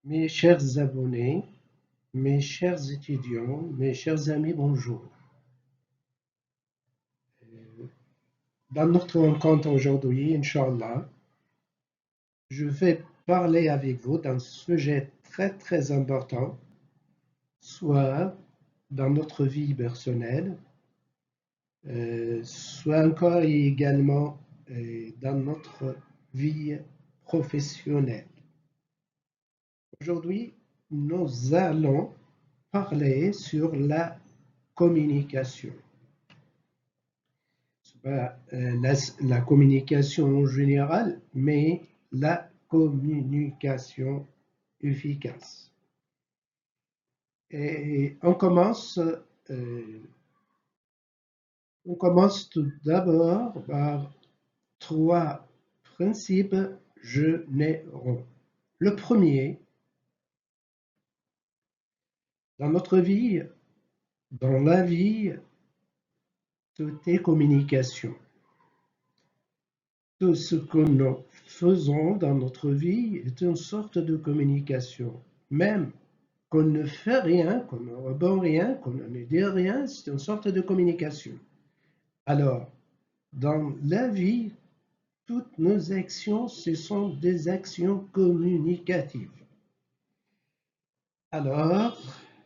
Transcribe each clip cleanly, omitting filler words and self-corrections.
Mes chers abonnés, mes chers étudiants, mes chers amis, bonjour. Dans notre rencontre aujourd'hui, Inch'Allah, je vais parler avec vous d'un sujet très important, soit dans notre vie personnelle, soit encore et également dans notre vie professionnelle. Aujourd'hui, nous allons parler sur la communication. Pas la communication en général, mais la communication efficace. Et on commence tout d'abord par trois principes généraux. Le premier, dans notre vie, dans la vie, tout est communication. Tout ce que nous faisons dans notre vie est une sorte de communication. Même qu'on ne fait rien, qu'on ne rebond rien, qu'on ne dit rien, c'est une sorte de communication. Alors, dans la vie, toutes nos actions, ce sont des actions communicatives. Alors,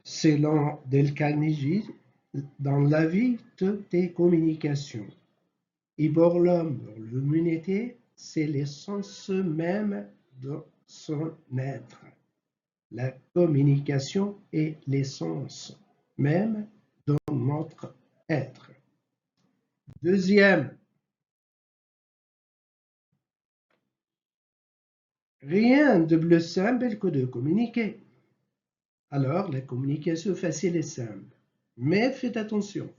selon Dale Carnegie, dans la vie, tout est communication. Et pour l'homme, pour l'humanité, c'est l'essence même de son être. La communication est l'essence même de notre être. Deuxième, rien de plus simple que de communiquer. Alors, la communication facile et simple. Mais faites attention,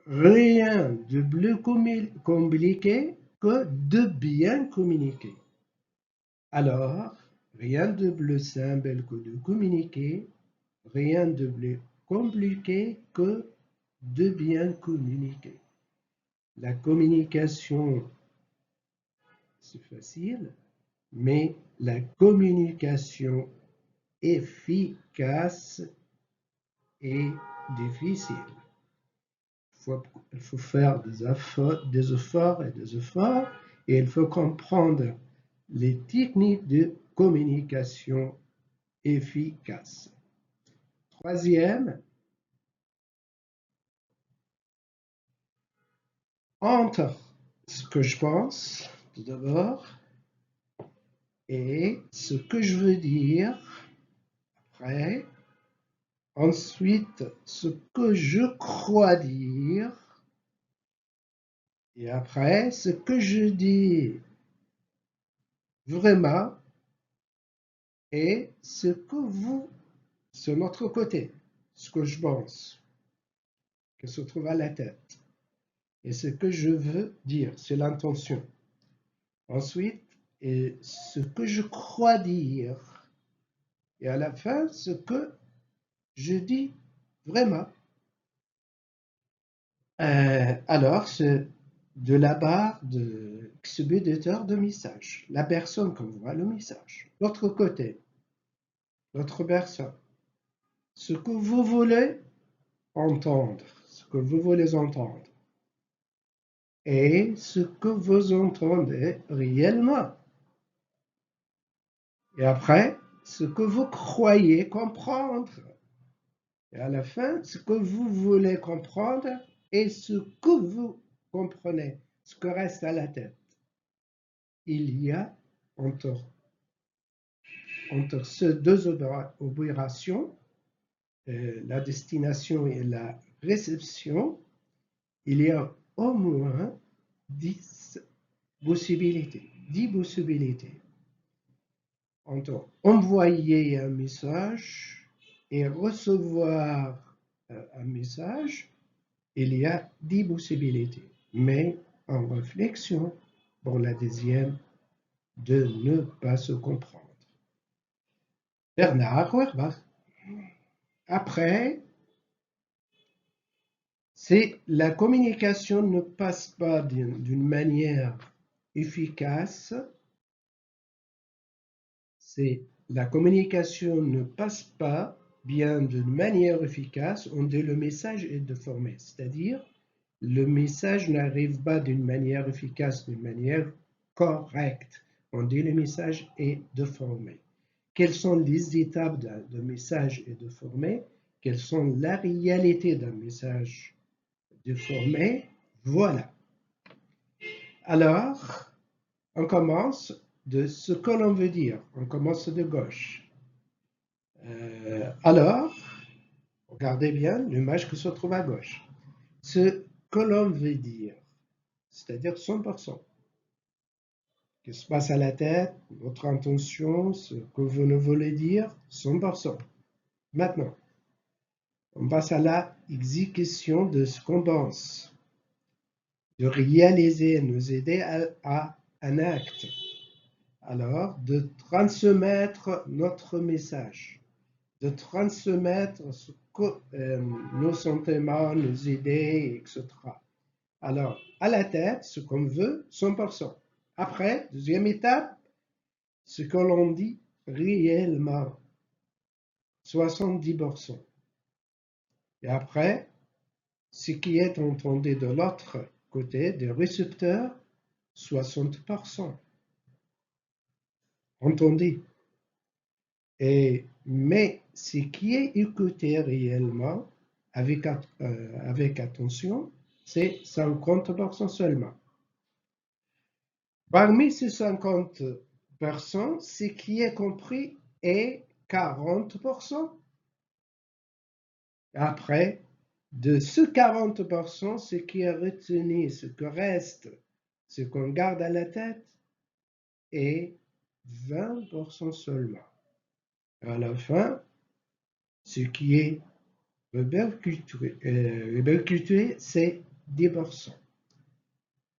rien de plus compliqué que de bien communiquer. Alors, rien de plus simple que de communiquer, rien de plus compliqué que de bien communiquer. La communication, c'est facile, mais la communication efficace est difficile. Il faut faire des efforts, et il faut comprendre les techniques de communication efficace. Troisième, entre ce que je pense, tout d'abord, et ce que je veux dire, après, ensuite ce que je crois dire, et après ce que je dis vraiment, et ce que vous, sur notre côté, ce que je pense, que se trouve à la tête, et ce que je veux dire, c'est l'intention. Ensuite, et ce que je crois dire, et à la fin, ce que je dis vraiment. Alors, c'est de la part de l'expéditeur de message, la personne qui envoie le message. L'autre côté, l'autre personne, ce que vous voulez entendre, ce que vous voulez entendre, et ce que vous entendez réellement. Et après, ce que vous croyez comprendre. Et à la fin, ce que vous voulez comprendre et ce que vous comprenez, ce que reste à la tête. Il y a entre ces deux opérations, la destination et la réception, il y a au moins 10 possibilités. 10 possibilités. Entre envoyer un message et recevoir un message, il y a 10 possibilités, mais en réflexion pour la deuxième, de ne pas se comprendre. Bernard Werber. Après, c'est la communication ne passe pas d'une manière efficace la communication ne passe pas bien d'une manière efficace, on dit le message est déformé, c'est-à-dire le message n'arrive pas d'une manière efficace, d'une manière correcte. On dit le message est déformé. Quelles sont les étapes d'un message est déformé? Quelles sont la réalité d'un message déformé? Voilà. Alors, on commence de ce que l'on veut dire. On commence de gauche. Alors, regardez bien l'image qui se trouve à gauche. Ce que l'on veut dire, c'est-à-dire 100%. Ce qui se passe à la tête, votre intention, ce que vous ne voulez dire, 100%. Maintenant, on passe à la exécution de ce qu'on pense, de réaliser, nous aider à un acte. Alors, de transmettre notre message, de transmettre nos sentiments, nos idées, etc. Alors, à la tête, ce qu'on veut, 100%. Après, deuxième étape, ce que l'on dit réellement, 70%. Et après, ce qui est entendu de l'autre côté, des récepteurs, 60%. Entendu. Mais ce qui est écouté réellement, avec attention, c'est 50% seulement. Parmi ces 50%, ce qui est compris est 40%. Après, de ce 40%, ce qui est retenu, ce qui reste, ce qu'on garde à la tête, est 20% seulement. À la fin, ce qui est répercuté, c'est 10%.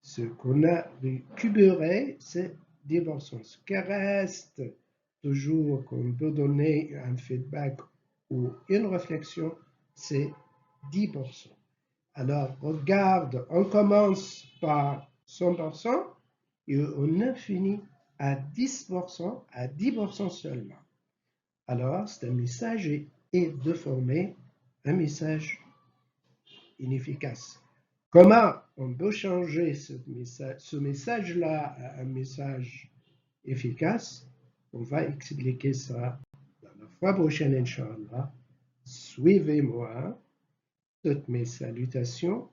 Ce qu'on a récupéré, c'est 10%. Ce qui reste, toujours qu'on peut donner un feedback ou une réflexion, c'est 10%. Alors, regarde, on commence par 100% et on a fini à 10%, à 10% seulement. Alors, c'est un message est déformé, un message inefficace. Comment on peut changer ce message-là à un message efficace? On va expliquer ça dans la fois prochaine, Inch'Allah. Suivez-moi. Toutes mes salutations.